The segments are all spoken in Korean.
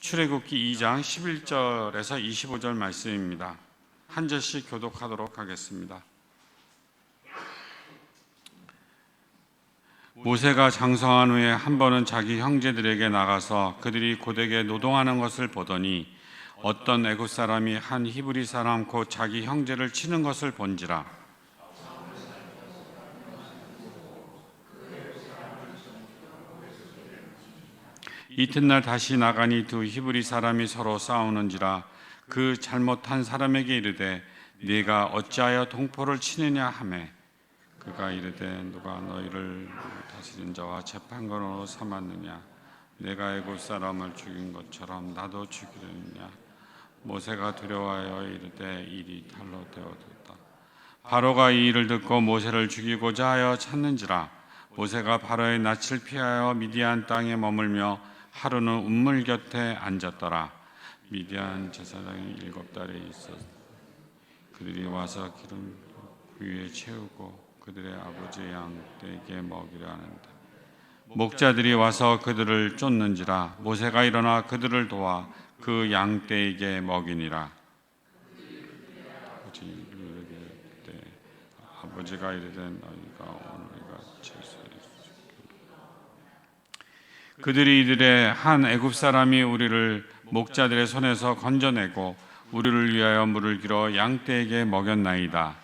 출애굽기 2장 11절에서 25절 말씀입니다. 한 절씩 교독하도록 하겠습니다. 모세가 장성한 후에 한 번은 자기 형제들에게 나가서 그들이 고되게 노동하는 것을 보더니 어떤 애굽 사람이 한 히브리 사람 곧 자기 형제를 치는 것을 본지라. 이튿날 다시 나가니 두 히브리 사람이 서로 싸우는지라. 그 잘못한 사람에게 이르되 네가 어찌하여 동포를 치느냐 하매 그가 이르되 누가 너희를 다스린 자와 재판관으로 삼았느냐? 내가 애굽 사람을 죽인 것처럼 나도 죽이려느냐? 모세가 두려워하여 이르되 일이 탈로 되어졌다. 바로가 이 일을 듣고 모세를 죽이고자 하여 찾는지라. 모세가 바로의 낯을 피하여 미디안 땅에 머물며 하루는 운물 곁에 앉았더라. 미디안 제사장이 7달에 있었다. 그들이 와서 기름 위에 채우고 그들의 아버지 양떼에게 먹이려 하는데 목자들이 와서 그들을 쫓는지라. 모세가 일어나 그들을 도와 그 양떼에게 먹이니라. 아버지가 이르되 너희가 오늘같이 그들이 이르되 한 애굽 사람이 우리를 목자들의 손에서 건져내고 우리를 위하여 물을 길어 양떼에게 먹였나이다.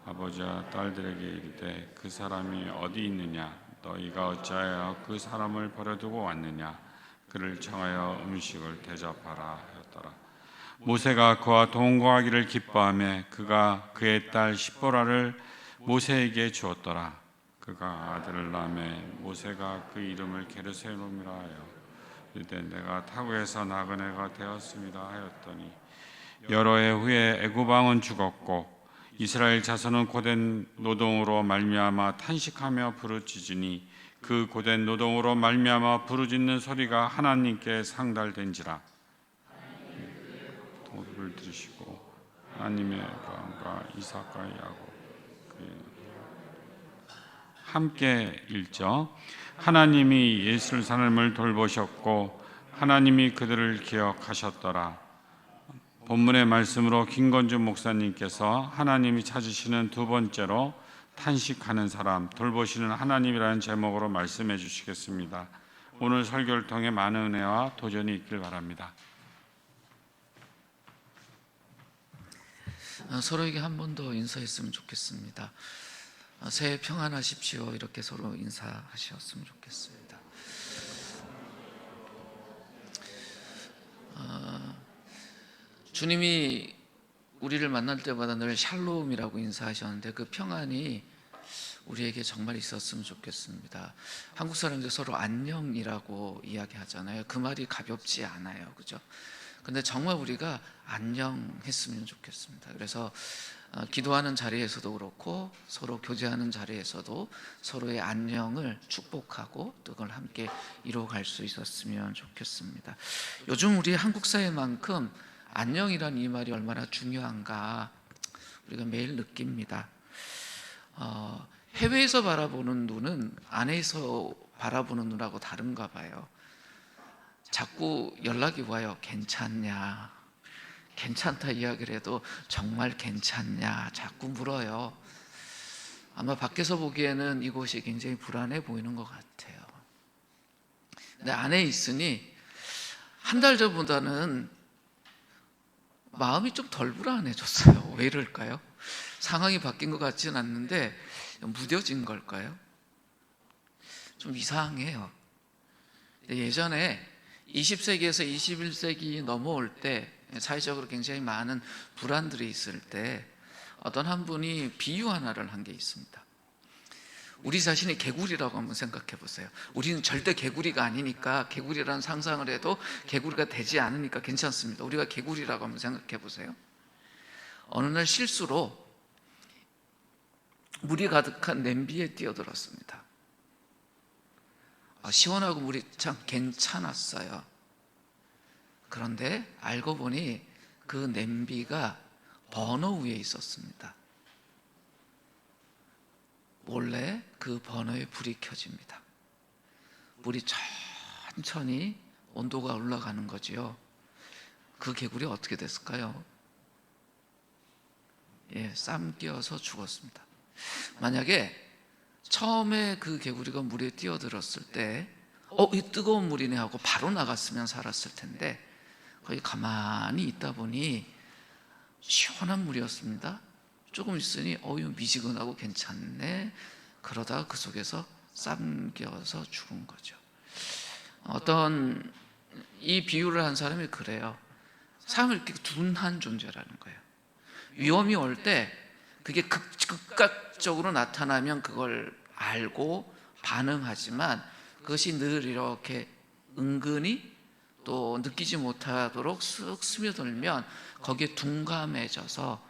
아버지와 딸들에게 이르되 그 사람이 어디 있느냐? 너희가 어찌하여 그 사람을 버려두고 왔느냐? 그를 청하여 음식을 대접하라 하였더라. 모세가 그와 동거하기를 기뻐하며 그가 그의 딸 시보라를 모세에게 주었더라. 그가 아들을 낳으매 모세가 그 이름을 게르세롬이라 하여 이르되 내가 타국에서 낳은 애가 되었습니다 하였더니 여러 해 후에 애굽 왕은 죽었고 이스라엘 자손은 고된 노동으로 말미암아 탄식하며 부르짖으니 그 고된 노동으로 말미암아 부르짖는 소리가 하나님께 상달된지라. 도를 들으시고 하나님의 아브라함과 이삭과 야곱 함께 읽죠. 하나님이 예루살렘을 돌보셨고 하나님이 그들을 기억하셨더라. 본문의 말씀으로 김건주 목사님께서 하나님이 찾으시는 두 번째로 탄식하는 사람, 돌보시는 하나님이라는 제목으로 말씀해 주시겠습니다. 오늘 설교를 통해 많은 은혜와 도전이 있길 바랍니다. 서로에게 한 번 더 인사했으면 좋겠습니다. 새해 평안하십시오. 이렇게 서로 인사하셨으면 좋겠습니다. 주님이 우리를 만날 때마다 늘 샬롬이라고 인사하셨는데 그 평안이 우리에게 정말 있었으면 좋겠습니다. 한국 사람들 서로 안녕이라고 이야기하잖아요. 그 말이 가볍지 않아요, 그죠? 근데 정말 우리가 안녕했으면 좋겠습니다. 그래서 기도하는 자리에서도 그렇고 서로 교제하는 자리에서도 서로의 안녕을 축복하고 또 그걸 함께 이루어갈 수 있었으면 좋겠습니다. 요즘 우리 한국 사회만큼 안녕이란 이 말이 얼마나 중요한가 우리가 매일 느낍니다. 해외에서 바라보는 눈은 안에서 바라보는 눈하고 다른가 봐요. 자꾸 연락이 와요. 괜찮냐? 괜찮다 이야기를 해도 정말 괜찮냐? 자꾸 물어요. 아마 밖에서 보기에는 이곳이 굉장히 불안해 보이는 것 같아요. 근데 안에 있으니 한 달 전보다는 마음이 좀 덜 불안해졌어요. 왜 이럴까요? 상황이 바뀐 것 같지는 않는데 무뎌진 걸까요? 좀 이상해요. 예전에 20세기에서 21세기 넘어올 때 사회적으로 굉장히 많은 불안들이 있을 때 어떤 한 분이 비유 하나를 한 게 있습니다. 우리 자신이 개구리라고 한번 생각해 보세요. 우리는 절대 개구리가 아니니까 개구리라는 상상을 해도 개구리가 되지 않으니까 괜찮습니다. 우리가 개구리라고 한번 생각해 보세요. 어느 날 실수로 물이 가득한 냄비에 뛰어들었습니다. 시원하고 물이 참 괜찮았어요. 그런데 알고 보니 그 냄비가 버너 위에 있었습니다. 몰래 그 버너에 불이 켜집니다. 물이 천천히 온도가 올라가는 거지요. 그 개구리 어떻게 됐을까요? 쌈 끼어서 죽었습니다. 만약에 처음에 그 개구리가 물에 뛰어들었을 때 이 뜨거운 물이네 하고 바로 나갔으면 살았을 텐데, 거기 가만히 있다 보니 시원한 물이었습니다. 조금 있으니 이거 미지근하고 괜찮네. 그러다가 그 속에서 쌈 끼어서 죽은 거죠. 어떤 이 비유를 한 사람이 그래요. 사람이 이렇게 둔한 존재라는 거예요. 위험이 올 때 그게 극각적으로 나타나면 그걸 알고 반응하지만, 그것이 늘 이렇게 은근히 또 느끼지 못하도록 쓱 스며들면 거기에 둔감해져서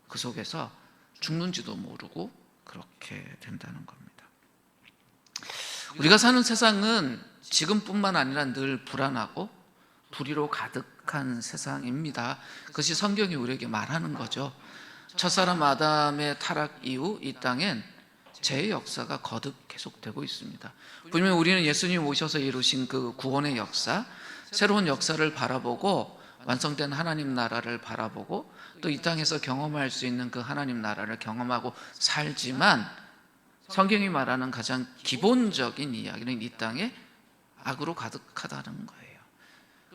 그 속에서 죽는지도 모르고 그렇게 된다는 겁니다. 우리가 사는 세상은 지금뿐만 아니라 늘 불안하고 불의로 가득한 세상입니다. 그것이 성경이 우리에게 말하는 거죠. 첫사람 아담의 타락 이후 이 땅엔 죄의 역사가 거듭 계속되고 있습니다. 분명히 우리는 예수님 오셔서 이루신 그 구원의 역사, 새로운 역사를 바라보고 완성된 하나님 나라를 바라보고 또 이 땅에서 경험할 수 있는 그 하나님 나라를 경험하고 살지만, 성경이 말하는 가장 기본적인 이야기는 이 땅에 악으로 가득하다는 거예요.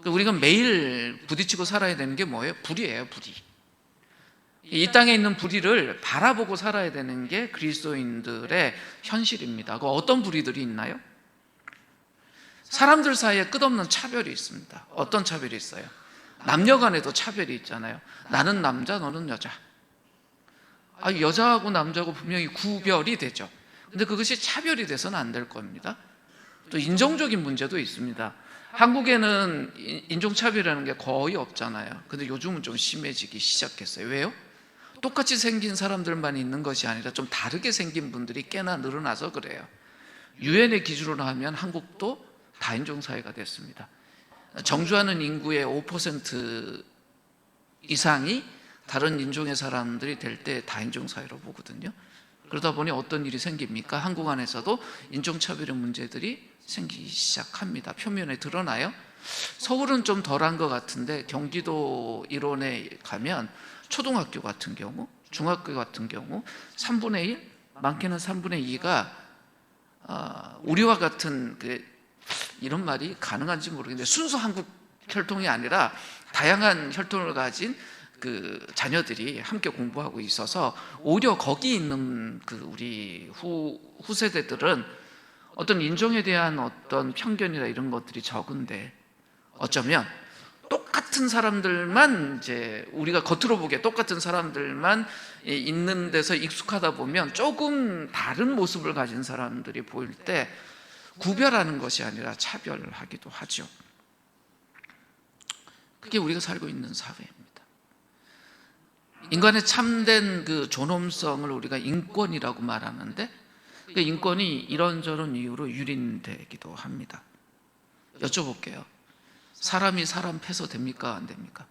우리가 매일 부딪히고 살아야 되는 게 뭐예요? 불이에요, 불이. 이 땅에 있는 불의를 바라보고 살아야 되는 게 그리스도인들의 현실입니다. 그 어떤 불의들이 있나요? 사람들 사이에 끝없는 차별이 있습니다. 어떤 차별이 있어요? 남녀 간에도 차별이 있잖아요. 나는 남자, 너는 여자. 여자하고 남자하고 분명히 구별이 되죠. 근데 그것이 차별이 돼서는 안 될 겁니다. 또 인종적인 문제도 있습니다. 한국에는 인종차별이라는 게 거의 없잖아요. 근데 요즘은 좀 심해지기 시작했어요. 왜요? 똑같이 생긴 사람들만 있는 것이 아니라 좀 다르게 생긴 분들이 꽤나 늘어나서 그래요. 유엔의 기준으로 하면 한국도 다인종 사회가 됐습니다. 정주하는 인구의 5% 이상이 다른 인종의 사람들이 될 때 다인종 사회로 보거든요. 그러다 보니 어떤 일이 생깁니까? 한국 안에서도 인종차별의 문제들이 생기기 시작합니다. 표면에 드러나요. 서울은 좀 덜한 것 같은데 경기도 일원에 가면 초등학교 같은 경우, 중학교 같은 경우 3분의 1, 많게는 3분의 2가 우리와 같은 이런 말이 가능한지 모르겠는데 순수 한국 혈통이 아니라 다양한 혈통을 가진 그 자녀들이 함께 공부하고 있어서, 오히려 거기 있는 우리 후세대들은 어떤 인종에 대한 어떤 편견이나 이런 것들이 적은데, 어쩌면 똑같은 사람들만, 이제 우리가 겉으로 보기에 똑같은 사람들만 있는 데서 익숙하다 보면 조금 다른 모습을 가진 사람들이 보일 때 구별하는 것이 아니라 차별하기도 하죠. 그게 우리가 살고 있는 사회입니다. 인간의 참된 그 존엄성을 우리가 인권이라고 말하는데, 그 인권이 이런저런 이유로 유린되기도 합니다. 여쭤볼게요. 사람이 사람 패서 됩니까? 안 됩니까?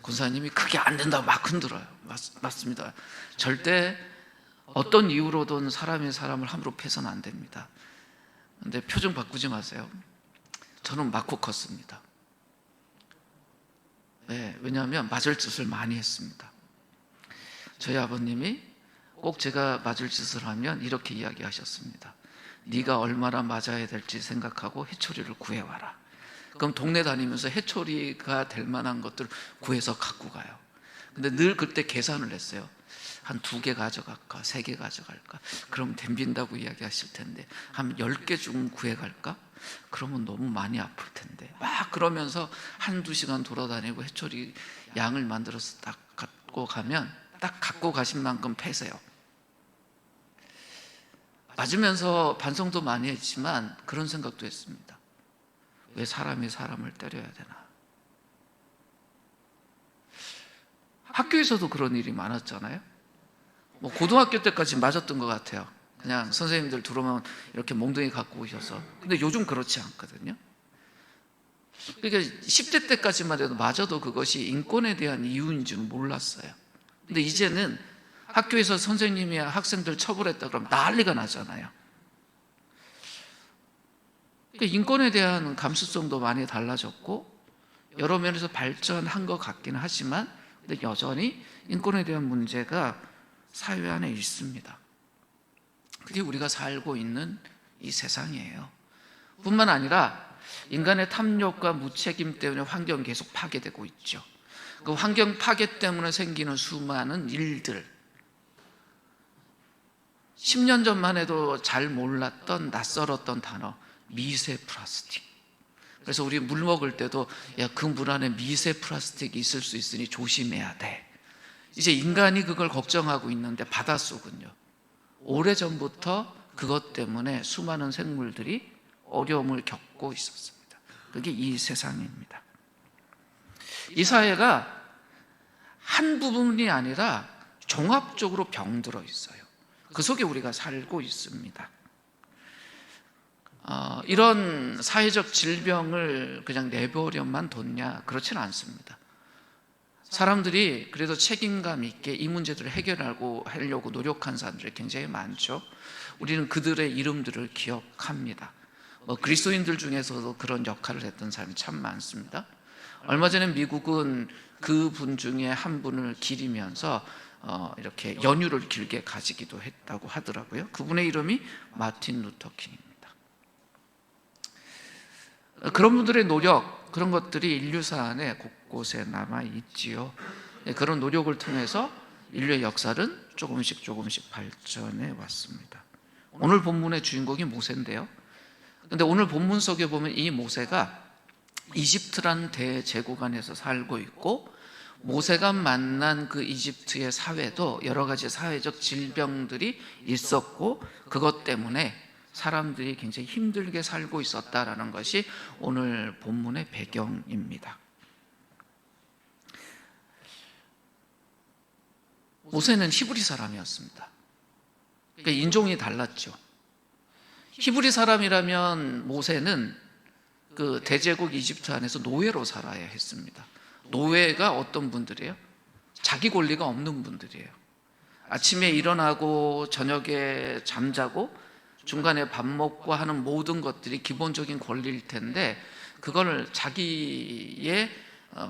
권사님이 그게 안 된다고 막 흔들어요. 맞습니다. 절대 어떤 이유로든 사람이 사람을 함부로 패서는 안 됩니다. 근데 표정 바꾸지 마세요. 저는 맞고 컸습니다. 왜냐하면 맞을 짓을 많이 했습니다. 저희 아버님이 꼭 제가 맞을 짓을 하면 이렇게 이야기하셨습니다. 네가 얼마나 맞아야 될지 생각하고 해초리를 구해와라. 그럼 동네 다니면서 해초리가 될 만한 것들 구해서 갖고 가요. 근데 늘 그때 계산을 했어요. 한 2개 가져갈까? 3개 가져갈까? 그럼 덤빈다고 이야기하실 텐데 한 10개 좀 구해갈까? 그러면 너무 많이 아플 텐데. 막 그러면서 1-2시간 돌아다니고 해초리 양을 만들어서 딱 갖고 가면 딱 갖고 가신 만큼 패세요. 맞으면서 반성도 많이 했지만 그런 생각도 했습니다. 왜 사람이 사람을 때려야 되나? 학교에서도 그런 일이 많았잖아요. 고등학교 때까지 맞았던 것 같아요. 그냥 선생님들 들어오면 이렇게 몽둥이 갖고 오셔서. 근데 요즘 그렇지 않거든요. 그러니까 10대 때까지만 해도 맞아도 그것이 인권에 대한 이유인 줄은 몰랐어요. 근데 이제는 학교에서 선생님이 학생들 처벌했다 그러면 난리가 나잖아요. 그러니까 인권에 대한 감수성도 많이 달라졌고 여러 면에서 발전한 것 같기는 하지만 근데 여전히 인권에 대한 문제가 사회 안에 있습니다. 그게 우리가 살고 있는 이 세상이에요. 뿐만 아니라 인간의 탐욕과 무책임 때문에 환경이 계속 파괴되고 있죠. 그 환경 파괴 때문에 생기는 수많은 일들, 10년 전만 해도 잘 몰랐던 낯설었던 단어, 미세 플라스틱. 그래서 우리 물 먹을 때도 야, 그 물 안에 미세 플라스틱이 있을 수 있으니 조심해야 돼. 이제 인간이 그걸 걱정하고 있는데 바닷속은요, 오래전부터 그것 때문에 수많은 생물들이 어려움을 겪고 있었습니다. 그게 이 세상입니다. 이 사회가 한 부분이 아니라 종합적으로 병들어 있어요. 그 속에 우리가 살고 있습니다. 이런 사회적 질병을 그냥 내버려만 뒀냐? 그렇지는 않습니다. 사람들이 그래도 책임감 있게 이 문제들을 하려고 노력한 사람들이 굉장히 많죠. 우리는 그들의 이름들을 기억합니다. 그리스도인들 중에서도 그런 역할을 했던 사람이 참 많습니다. 얼마 전에 미국은 그분 중에 한 분을 기리면서 이렇게 연휴를 길게 가지기도 했다고 하더라고요. 그분의 이름이 마틴 루터 킹입니다. 그런 분들의 노력, 그런 것들이 인류사 안에 곳곳에 남아 있지요. 그런 노력을 통해서 인류의 역사는 조금씩 발전해 왔습니다. 오늘 본문의 주인공이 모세인데요. 근데 오늘 본문 속에 보면 이 모세가 이집트라는 대제국 안에서 살고 있고, 모세가 만난 그 이집트의 사회도 여러 가지 사회적 질병들이 있었고, 그것 때문에 사람들이 굉장히 힘들게 살고 있었다라는 것이 오늘 본문의 배경입니다. 모세는 히브리 사람이었습니다. 그러니까 인종이 달랐죠. 히브리 사람이라면 모세는 그 대제국 이집트 안에서 노예로 살아야 했습니다. 노예가 어떤 분들이에요? 자기 권리가 없는 분들이에요. 아침에 일어나고 저녁에 잠자고 중간에 밥 먹고 하는 모든 것들이 기본적인 권리일 텐데, 그걸 자기의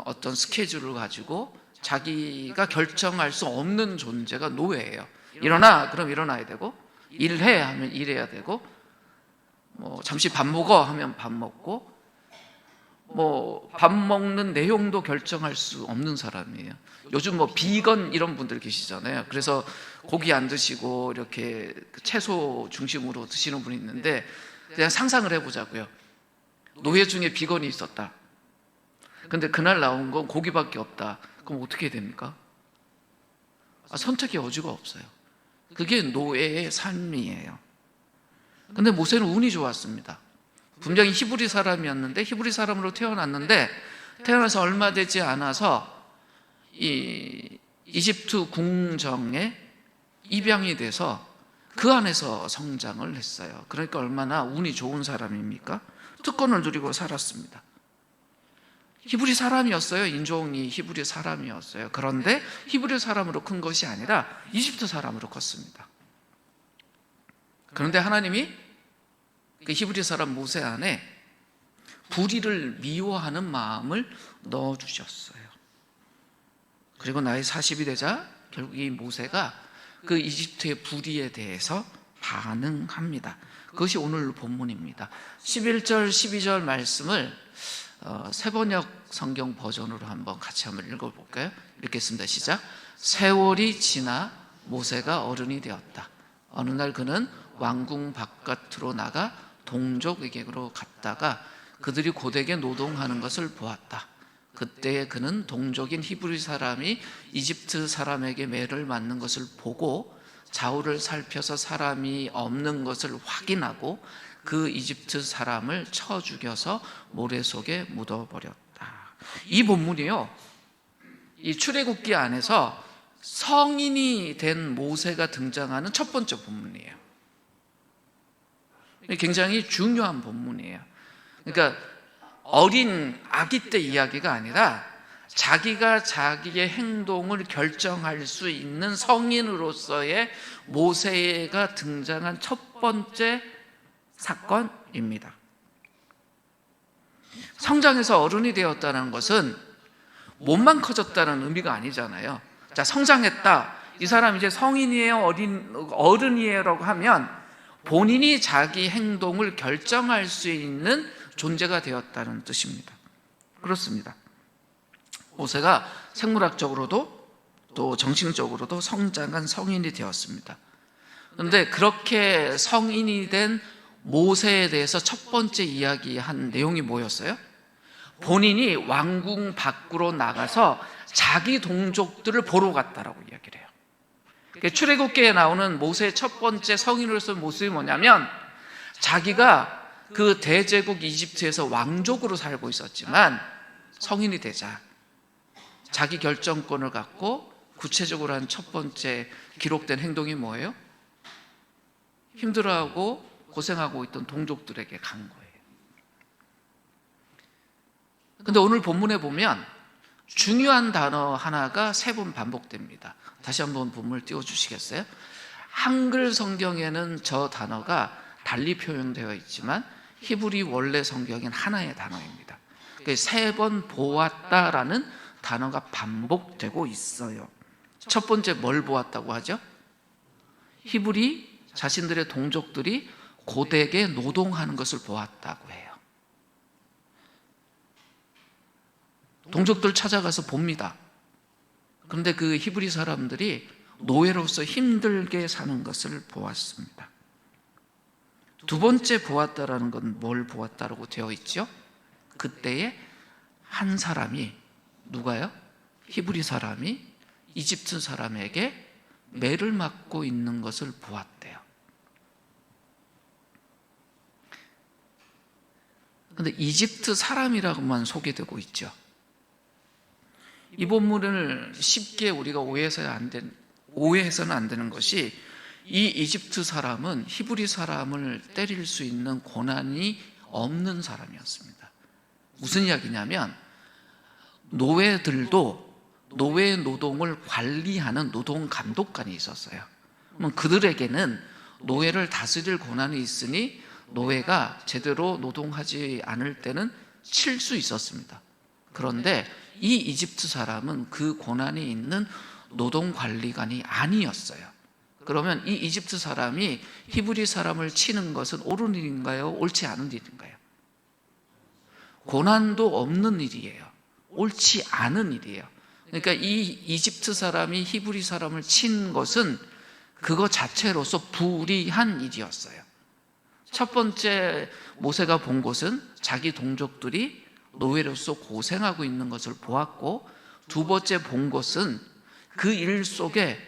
어떤 스케줄을 가지고 자기가 결정할 수 없는 존재가 노예예요. 일어나 그럼 일어나야 되고, 일해 하면 일해야 되고, 잠시 밥 먹어 하면 밥 먹고, 밥 먹는 내용도 결정할 수 없는 사람이에요. 요즘 비건 이런 분들 계시잖아요. 그래서 고기 안 드시고 이렇게 채소 중심으로 드시는 분이 있는데, 그냥 상상을 해보자고요. 노예 중에 비건이 있었다. 근데 그날 나온 건 고기밖에 없다. 그럼 어떻게 해야 됩니까? 선택의 여지가 없어요. 그게 노예의 삶이에요. 근데 모세는 운이 좋았습니다. 분명히 히브리 사람이었는데, 히브리 사람으로 태어났는데, 태어나서 얼마 되지 않아서 이 이집트 궁정에 입양이 돼서 그 안에서 성장을 했어요. 그러니까 얼마나 운이 좋은 사람입니까? 특권을 누리고 살았습니다. 히브리 사람이었어요. 인종이 히브리 사람이었어요. 그런데 히브리 사람으로 큰 것이 아니라 이집트 사람으로 컸습니다. 그런데 하나님이 그 히브리 사람 모세 안에 불의를 미워하는 마음을 넣어주셨어요. 그리고 나이 40이 되자 결국 이 모세가 그 이집트의 불의에 대해서 반응합니다. 그것이 오늘 본문입니다. 11절, 12절 말씀을 세번역 성경 버전으로 같이 한번 읽어볼까요? 읽겠습니다. 시작. 세월이 지나 모세가 어른이 되었다. 어느 날 그는 왕궁 바깥으로 나가 동족에게로 갔다가 그들이 고되게 노동하는 것을 보았다. 그때에 그는 동족인 히브리 사람이 이집트 사람에게 매를 맞는 것을 보고 좌우를 살펴서 사람이 없는 것을 확인하고 그 이집트 사람을 쳐 죽여서 모래 속에 묻어버렸다. 이 본문이요, 이 출애굽기 안에서 성인이 된 모세가 등장하는 첫 번째 본문이에요. 굉장히 중요한 본문이에요. 그러니까 어린 아기 때 이야기가 아니라 자기가 자기의 행동을 결정할 수 있는 성인으로서의 모세가 등장한 첫 번째 사건입니다. 성장해서 어른이 되었다는 것은 몸만 커졌다는 의미가 아니잖아요. 자, 성장했다. 이 사람 이제 성인이에요, 어른이에요 라고 하면 본인이 자기 행동을 결정할 수 있는 존재가 되었다는 뜻입니다. 그렇습니다. 모세가 생물학적으로도 또 정신적으로도 성장한 성인이 되었습니다. 그런데 그렇게 성인이 된 모세에 대해서 첫 번째 이야기한 내용이 뭐였어요? 본인이 왕궁 밖으로 나가서 자기 동족들을 보러 갔다라고 이야기를 해요. 출애굽기에 나오는 모세의 첫 번째 성인으로서의 모습이 뭐냐면, 자기가 그 대제국 이집트에서 왕족으로 살고 있었지만 성인이 되자 자기 결정권을 갖고 구체적으로 한 첫 번째 기록된 행동이 뭐예요? 힘들어하고 고생하고 있던 동족들에게 간 거예요. 근데 오늘 본문에 보면 중요한 단어 하나가 3번 반복됩니다. 다시 한번 본문을 띄워주시겠어요? 한글 성경에는 저 단어가 달리 표현되어 있지만 히브리 원래 성경엔 하나의 단어입니다. 3번 보았다라는 단어가 반복되고 있어요. 첫 번째 뭘 보았다고 하죠? 히브리 자신들의 동족들이 고되게 노동하는 것을 보았다고 해요. 동족들 찾아가서 봅니다. 그런데 그 히브리 사람들이 노예로서 힘들게 사는 것을 보았습니다. 두 번째 보았다라는 건 뭘 보았다라고 되어 있죠? 그때에 한 사람이, 누가요? 히브리 사람이 이집트 사람에게 매를 맞고 있는 것을 보았대요. 그런데 이집트 사람이라고만 소개되고 있죠. 이 본문을 쉽게 우리가 오해해서는 안 되는 것이, 이 이집트 사람은 히브리 사람을 때릴 수 있는 권한이 없는 사람이었습니다. 무슨 이야기냐면, 노예들도 노예 노동을 관리하는 노동 감독관이 있었어요. 그러면 그들에게는 노예를 다스릴 권한이 있으니 노예가 제대로 노동하지 않을 때는 칠 수 있었습니다. 그런데 이 이집트 사람은 그 권한이 있는 노동관리관이 아니었어요. 그러면 이 이집트 사람이 히브리 사람을 치는 것은 옳은 일인가요? 옳지 않은 일인가요? 권한도 없는 일이에요. 옳지 않은 일이에요. 그러니까 이 이집트 사람이 히브리 사람을 친 것은 그거 자체로서 불의한 일이었어요. 첫 번째 모세가 본 것은 자기 동족들이 노예로서 고생하고 있는 것을 보았고, 두 번째 본 것은 그 일 속에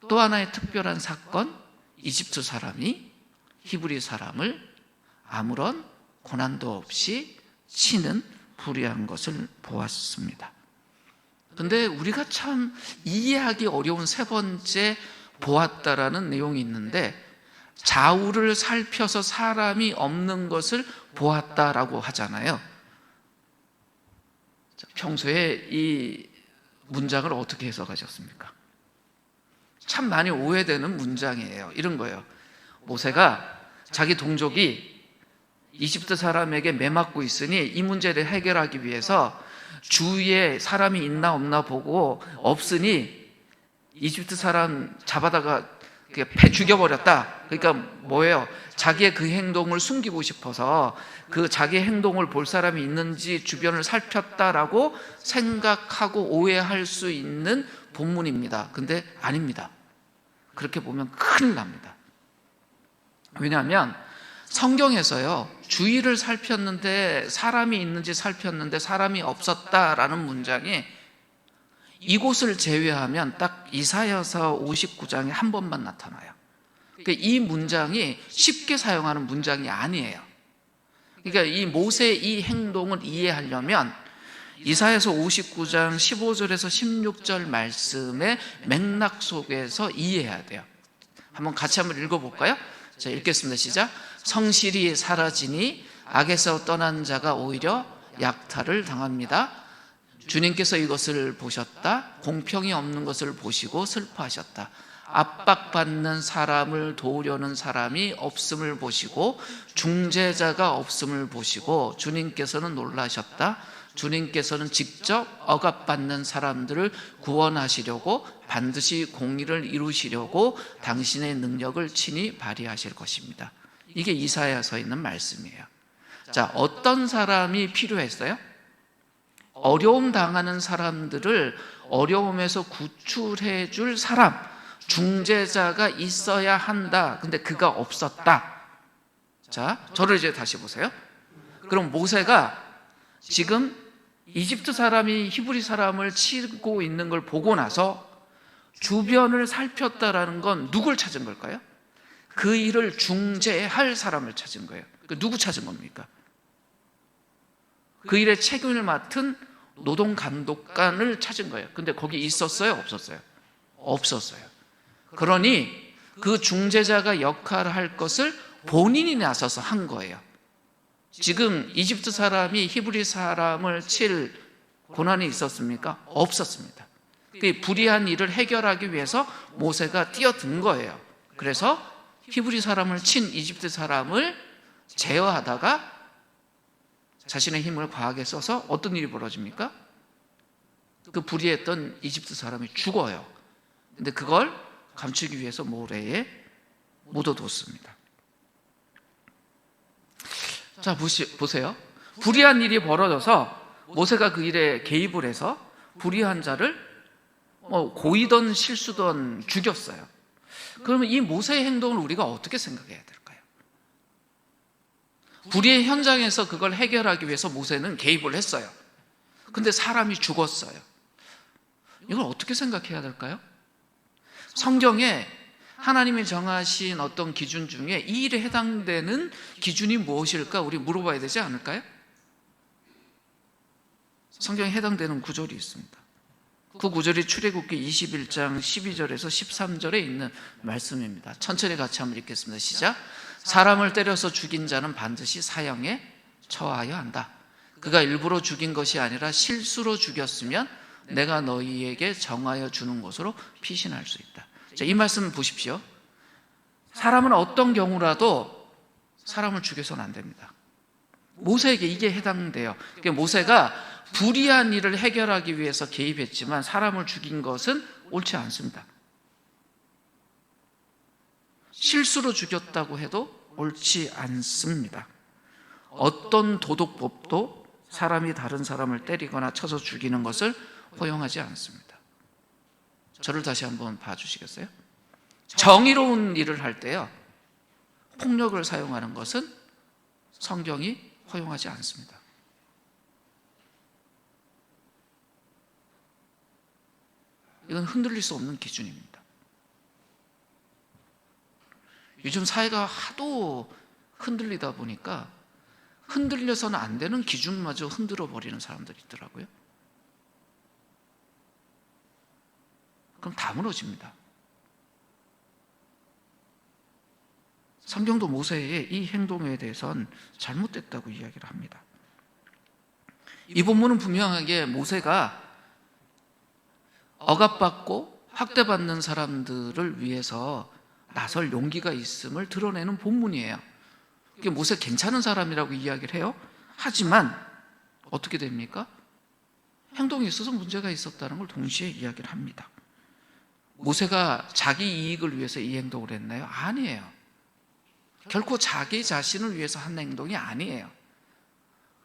또 하나의 특별한 사건, 이집트 사람이 히브리 사람을 아무런 고난도 없이 치는 불의한 것을 보았습니다. 그런데 우리가 참 이해하기 어려운 세 번째 보았다라는 내용이 있는데, 좌우를 살펴서 사람이 없는 것을 보았다라고 하잖아요. 평소에 이 문장을 어떻게 해석하셨습니까? 참 많이 오해되는 문장이에요. 이런 거예요. 모세가 자기 동족이 이집트 사람에게 매맞고 있으니 이 문제를 해결하기 위해서 주위에 사람이 있나 없나 보고 없으니 이집트 사람 잡아다가 패 죽여버렸다. 그러니까 뭐예요? 자기의 그 행동을 숨기고 싶어서 그 자기의 행동을 볼 사람이 있는지 주변을 살폈다라고 생각하고 오해할 수 있는 본문입니다. 근데 아닙니다. 그렇게 보면 큰일 납니다. 왜냐하면 성경에서요, 주위를 살폈는데 사람이 있는지 살폈는데 사람이 없었다라는 문장이 이곳을 제외하면 딱 이사야서 59장에 한 번만 나타나요. 그러니까 이 문장이 쉽게 사용하는 문장이 아니에요. 그러니까 이 모세의 이 행동을 이해하려면 이사야서 59장 15절에서 16절 말씀의 맥락 속에서 이해해야 돼요. 한번 같이 한번 읽어볼까요? 자, 읽겠습니다. 시작. 성실이 사라지니 악에서 떠난 자가 오히려 약탈을 당합니다. 주님께서 이것을 보셨다. 공평이 없는 것을 보시고 슬퍼하셨다. 압박받는 사람을 도우려는 사람이 없음을 보시고 중재자가 없음을 보시고 주님께서는 놀라셨다. 주님께서는 직접 억압받는 사람들을 구원하시려고 반드시 공의를 이루시려고 당신의 능력을 친히 발휘하실 것입니다. 이게 이사야서에 있는 말씀이에요. 자, 어떤 사람이 필요했어요? 어려움 당하는 사람들을 어려움에서 구출해 줄 사람, 중재자가 있어야 한다. 근데 그가 없었다. 자, 저를 이제 다시 보세요. 그럼 모세가 지금 이집트 사람이 히브리 사람을 치고 있는 걸 보고 나서 주변을 살폈다라는 건 누굴 찾은 걸까요? 그 일을 중재할 사람을 찾은 거예요. 누구 찾은 겁니까? 그 일의 책임을 맡은 노동감독관을 찾은 거예요. 근데 거기 있었어요? 없었어요? 없었어요. 그러니 그 중재자가 역할을 할 것을 본인이 나서서 한 거예요. 지금 이집트 사람이 히브리 사람을 칠 고난이 있었습니까? 없었습니다. 그 불의한 일을 해결하기 위해서 모세가 뛰어든 거예요. 그래서 히브리 사람을 친 이집트 사람을 제어하다가 자신의 힘을 과하게 써서 어떤 일이 벌어집니까? 그 불의했던 이집트 사람이 죽어요. 근데 그걸 감추기 위해서 모래에 묻어뒀습니다. 자, 보세요. 불의한 일이 벌어져서 모세가 그 일에 개입을 해서 불의한 자를 고의든 실수든 죽였어요. 그러면 이 모세의 행동을 우리가 어떻게 생각해야 될까요? 불의의 현장에서 그걸 해결하기 위해서 모세는 개입을 했어요. 근데 사람이 죽었어요. 이걸 어떻게 생각해야 될까요? 성경에 하나님이 정하신 어떤 기준 중에 이 일에 해당되는 기준이 무엇일까 우리 물어봐야 되지 않을까요? 성경에 해당되는 구절이 있습니다. 그 구절이 출애굽기 21장 12절에서 13절에 있는 말씀입니다. 천천히 같이 한번 읽겠습니다. 시작. 사람을 때려서 죽인 자는 반드시 사형에 처하여야 한다. 그가 일부러 죽인 것이 아니라 실수로 죽였으면 내가 너희에게 정하여 주는 것으로 피신할 수 있다. 자, 이 말씀 보십시오. 사람은 어떤 경우라도 사람을 죽여서는 안 됩니다. 모세에게 이게 해당돼요. 그러니까 모세가 불의한 일을 해결하기 위해서 개입했지만 사람을 죽인 것은 옳지 않습니다. 실수로 죽였다고 해도 옳지 않습니다. 어떤 도덕법도 사람이 다른 사람을 때리거나 쳐서 죽이는 것을 허용하지 않습니다. 저를 다시 한번 봐주시겠어요? 정의로운 일을 할 때요, 폭력을 사용하는 것은 성경이 허용하지 않습니다. 이건 흔들릴 수 없는 기준입니다. 요즘 사회가 하도 흔들리다 보니까 흔들려서는 안 되는 기준마저 흔들어 버리는 사람들이 있더라고요. 그럼 다 무너집니다. 성경도 모세의 이 행동에 대해서는 잘못됐다고 이야기를 합니다. 이 본문은 분명하게 모세가 억압받고 학대받는 사람들을 위해서 나설 용기가 있음을 드러내는 본문이에요. 이게 모세 괜찮은 사람이라고 이야기를 해요. 하지만 어떻게 됩니까? 행동에 있어서 문제가 있었다는 걸 동시에 이야기를 합니다. 모세가 자기 이익을 위해서 이 행동을 했나요? 아니에요. 결코 자기 자신을 위해서 한 행동이 아니에요.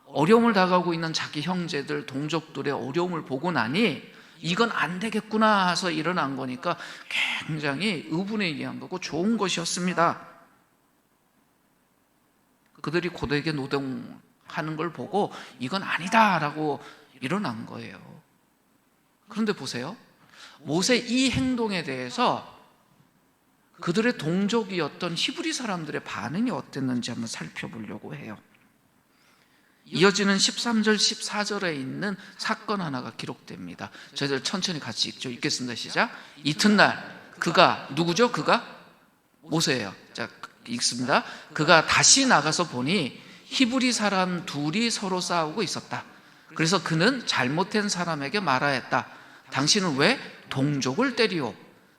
어려움을 당하고 있는 자기 형제들, 동족들의 어려움을 보고 나니 이건 안 되겠구나 해서 일어난 거니까 굉장히 의분에 의한 거고 좋은 것이었습니다. 그들이 고되게 노동하는 걸 보고 이건 아니다라고 일어난 거예요. 그런데 보세요. 모세 이 행동에 대해서 그들의 동족이었던 히브리 사람들의 반응이 어땠는지 한번 살펴보려고 해요. 이어지는 13절, 14절에 있는 사건 하나가 기록됩니다. 저희들 천천히 같이 읽겠습니다. 시작. 이튿날 그가, 누구죠? 그가? 모세예요. 자, 읽습니다. 그가 다시 나가서 보니 히브리 사람 둘이 서로 싸우고 있었다. 그래서 그는 잘못된 사람에게 말하였다. 당신은 왜 동족을 때리오?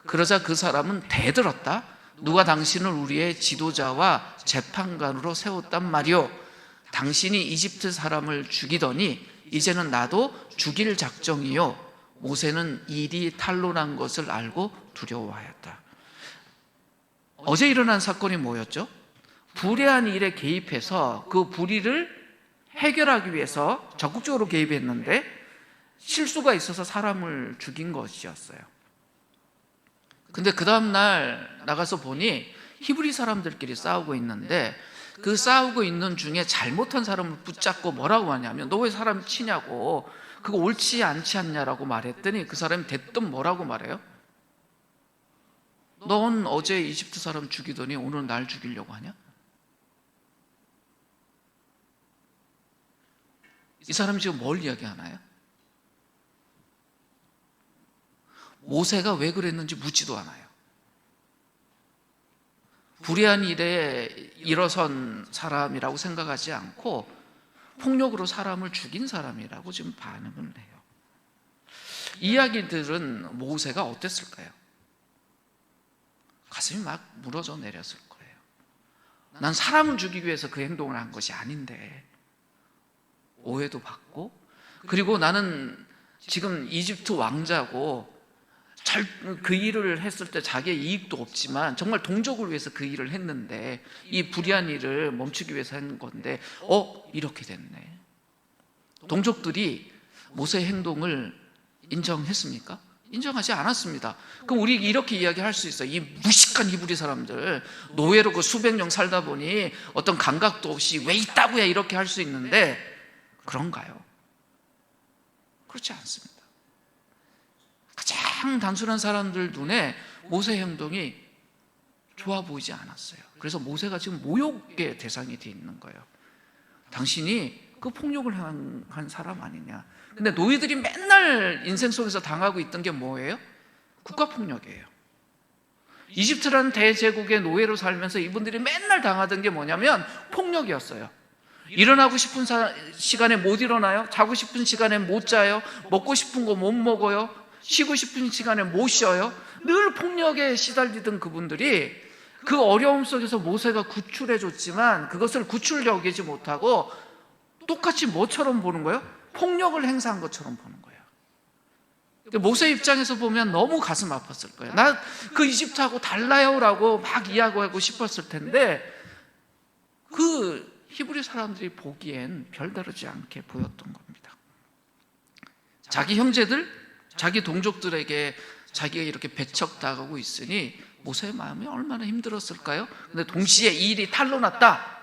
그러자 그 사람은 대들었다. 누가 당신을 우리의 지도자와 재판관으로 세웠단 말이오. 당신이 이집트 사람을 죽이더니 이제는 나도 죽일 작정이요. 모세는 일이 탄로난 것을 알고 두려워하였다. 어제 일어난 사건이 뭐였죠? 불의한 일에 개입해서 그 불의를 해결하기 위해서 적극적으로 개입했는데 실수가 있어서 사람을 죽인 것이었어요. 근데 그 다음날 나가서 보니 히브리 사람들끼리 싸우고 있는데 그 싸우고 있는 중에 잘못한 사람을 붙잡고 뭐라고 하냐면 너 왜 사람 치냐고, 그거 옳지 않지 않냐라고 말했더니 그 사람이 대뜸 뭐라고 말해요? 넌 어제 이집트 사람 죽이더니 오늘 날 죽이려고 하냐? 이 사람이 지금 뭘 이야기하나요? 모세가 왜 그랬는지 묻지도 않아요. 불의한 일에 일어선 사람이라고 생각하지 않고 폭력으로 사람을 죽인 사람이라고 지금 반응을 해요. 이야기들은 모세가 어땠을까요? 가슴이 막 무너져 내렸을 거예요. 난 사람을 죽이기 위해서 그 행동을 한 것이 아닌데 오해도 받고, 그리고 나는 지금 이집트 왕자고 그 일을 했을 때 자기의 이익도 없지만 정말 동족을 위해서 그 일을 했는데 이 불의한 일을 멈추기 위해서 한 건데 이렇게 됐네. 동족들이 모세의 행동을 인정했습니까? 인정하지 않았습니다. 그럼 우리 이렇게 이야기할 수 있어요. 이 무식한 히브리 사람들, 노예로 그 수백 년 살다 보니 어떤 감각도 없이 왜 있다고야 이렇게 할 수 있는데 그런가요? 그렇지 않습니다. 가장 단순한 사람들 눈에 모세의 행동이 좋아 보이지 않았어요. 그래서 모세가 지금 모욕의 대상이 되어 있는 거예요. 당신이 그 폭력을 한 사람 아니냐. 근데 노예들이 맨날 인생 속에서 당하고 있던 게 뭐예요? 국가폭력이에요. 이집트라는 대제국의 노예로 살면서 이분들이 맨날 당하던 게 뭐냐면 폭력이었어요. 일어나고 싶은 시간에 못 일어나요. 자고 싶은 시간에 못 자요. 먹고 싶은 거 못 먹어요. 쉬고 싶은 시간에 못 쉬어요. 늘 폭력에 시달리던 그분들이 그 어려움 속에서 모세가 구출해 줬지만 그것을 구출 여기지 못하고 똑같이 뭐처럼 보는 거예요? 폭력을 행사한 것처럼 보는 거예요. 모세 입장에서 보면 너무 가슴 아팠을 거예요. 나 그 이집트하고 달라요 라고 막 이야기하고 싶었을 텐데 그 히브리 사람들이 보기엔 별다르지 않게 보였던 겁니다. 자기 형제들, 자기 동족들에게 자기가 이렇게 배척당하고 있으니 모세의 마음이 얼마나 힘들었을까요? 근데 동시에 이 일이 탄로났다.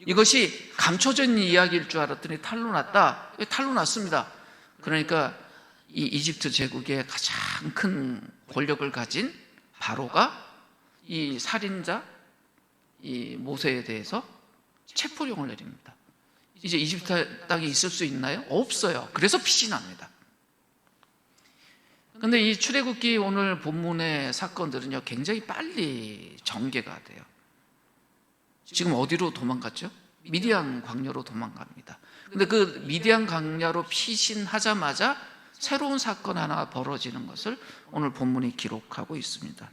이것이 감춰져 있는 이야기일 줄 알았더니 탄로났다. 탄로났습니다. 그러니까 이 이집트 제국의 가장 큰 권력을 가진 바로가 이 살인자 이 모세에 대해서 체포령을 내립니다. 이제 이집트 땅에 있을 수 있나요? 없어요. 그래서 피신합니다. 그런데 이 출애굽기 오늘 본문의 사건들은요 굉장히 빨리 전개가 돼요. 지금 어디로 도망갔죠? 미디안 광야로 도망갑니다. 근데 그 미디안 광야로 피신하자마자 새로운 사건 하나 벌어지는 것을 오늘 본문이 기록하고 있습니다.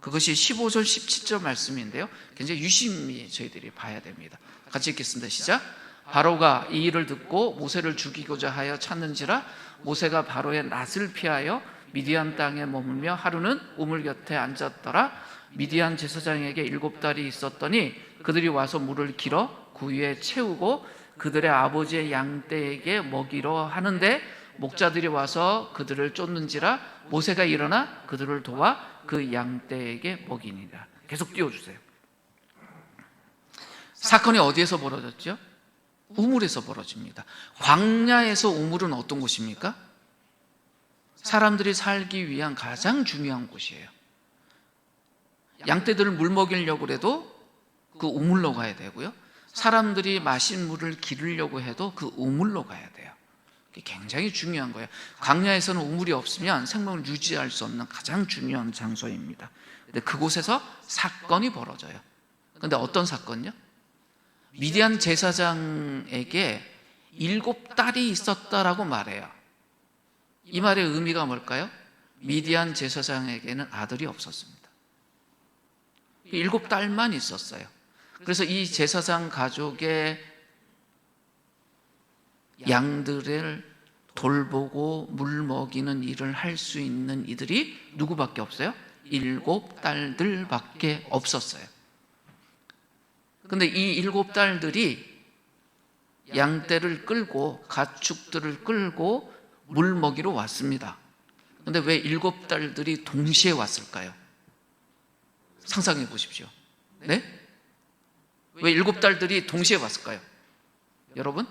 그것이 15절 17절 말씀인데요 굉장히 유심히 저희들이 봐야 됩니다. 같이 읽겠습니다. 시작. 바로가 이 일을 듣고 모세를 죽이고자 하여 찾는지라 모세가 바로의 낯을 피하여 미디안 땅에 머물며 하루는 우물 곁에 앉았더라. 미디안 제사장에게 7달이 있었더니 그들이 와서 물을 길어 그 위에 채우고 그들의 아버지의 양떼에게 먹이려 하는데 목자들이 와서 그들을 쫓는지라 모세가 일어나 그들을 도와 그 양떼에게 먹이니라. 계속 띄워주세요. 사건이 어디에서 벌어졌죠? 우물에서 벌어집니다. 광야에서 우물은 어떤 곳입니까? 사람들이 살기 위한 가장 중요한 곳이에요. 양떼들을 물 먹이려고 해도 그 우물로 가야 되고요. 사람들이 마신 물을 기르려고 해도 그 우물로 가야 돼요. 굉장히 중요한 거예요. 광야에서는 우물이 없으면 생명을 유지할 수 없는 가장 중요한 장소입니다. 근데 그곳에서 사건이 벌어져요. 근데 어떤 사건이요? 미디안 제사장에게 7딸이 있었다라고 말해요. 이 말의 의미가 뭘까요? 미디안 제사장에게는 아들이 없었습니다. 7딸만 있었어요. 그래서 이 제사장 가족의 양들을 돌보고 물 먹이는 일을 할 수 있는 이들이 누구밖에 없어요? 7딸들밖에 없었어요. 근데 이 7딸들이 양떼를 끌고 가축들을 끌고 물 먹이러 왔습니다. 근데 왜 7딸들이 동시에 왔을까요? 상상해 보십시오. 네? 왜 7딸들이 동시에 왔을까요? 여러분?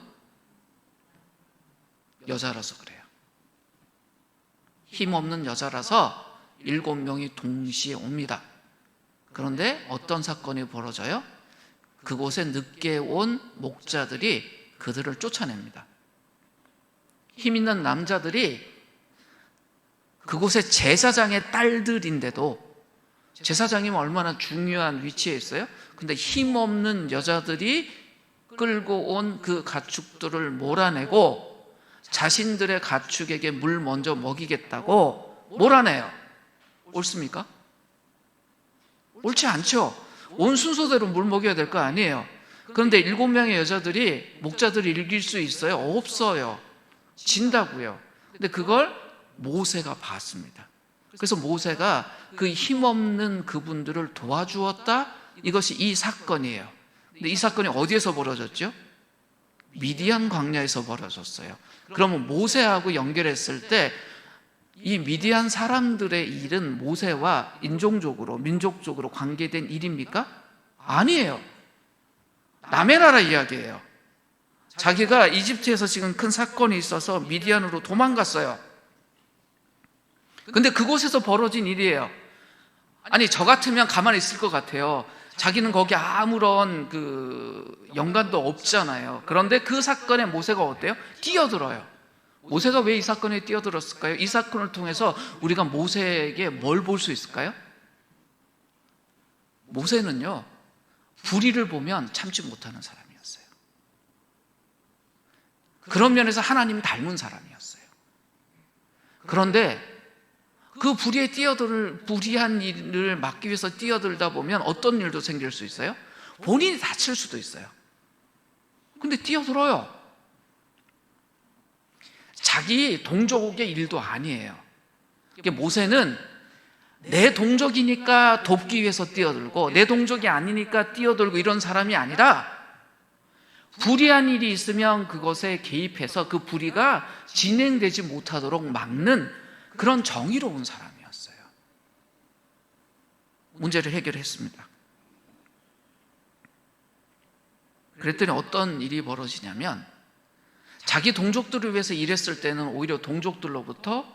여자라서 그래요. 힘없는 여자라서 7명이 동시에 옵니다. 그런데 어떤 사건이 벌어져요? 그곳에 늦게 온 목자들이 그들을 쫓아냅니다. 힘 있는 남자들이 그곳의 제사장의 딸들인데도, 제사장이면 얼마나 중요한 위치에 있어요? 근데 힘없는 여자들이 끌고 온 그 가축들을 몰아내고 자신들의 가축에게 물 먼저 먹이겠다고 몰아내요. 옳습니까? 옳지 않죠. 온 순서대로 물 먹여야 될 거 아니에요. 그런데 7명의 여자들이 목자들이 이길 수 있어요? 없어요. 진다고요. 근데 그걸 모세가 봤습니다. 그래서 모세가 그 힘없는 그분들을 도와주었다. 이것이 이 사건이에요. 근데 이 사건이 어디에서 벌어졌죠? 미디안 광야에서 벌어졌어요. 그러면 모세하고 연결했을 때 이 미디안 사람들의 일은 모세와 인종적으로, 민족적으로 관계된 일입니까? 아니에요. 남의 나라 이야기예요. 자기가 이집트에서 지금 큰 사건이 있어서 미디안으로 도망갔어요. 근데 그곳에서 벌어진 일이에요. 아니, 저 같으면 가만히 있을 것 같아요. 자기는 거기 아무런 연관도 없잖아요. 그런데 그 사건에 모세가 어때요? 뛰어들어요. 모세가 왜 이 사건에 뛰어들었을까요? 이 사건을 통해서 우리가 모세에게 뭘 볼 수 있을까요? 모세는요, 불의를 보면 참지 못하는 사람이었어요. 그런 면에서 하나님 닮은 사람이었어요. 그런데 그 불의한 일을 막기 위해서 뛰어들다 보면 어떤 일도 생길 수 있어요? 본인이 다칠 수도 있어요. 근데 뛰어들어요. 자기 동족의 일도 아니에요. 모세는 내 동족이니까 돕기 위해서 뛰어들고 내 동족이 아니니까 뛰어들고 이런 사람이 아니라 불의한 일이 있으면 그것에 개입해서 그 불의가 진행되지 못하도록 막는 그런 정의로운 사람이었어요. 문제를 해결했습니다. 그랬더니 어떤 일이 벌어지냐면, 자기 동족들을 위해서 일했을 때는 오히려 동족들로부터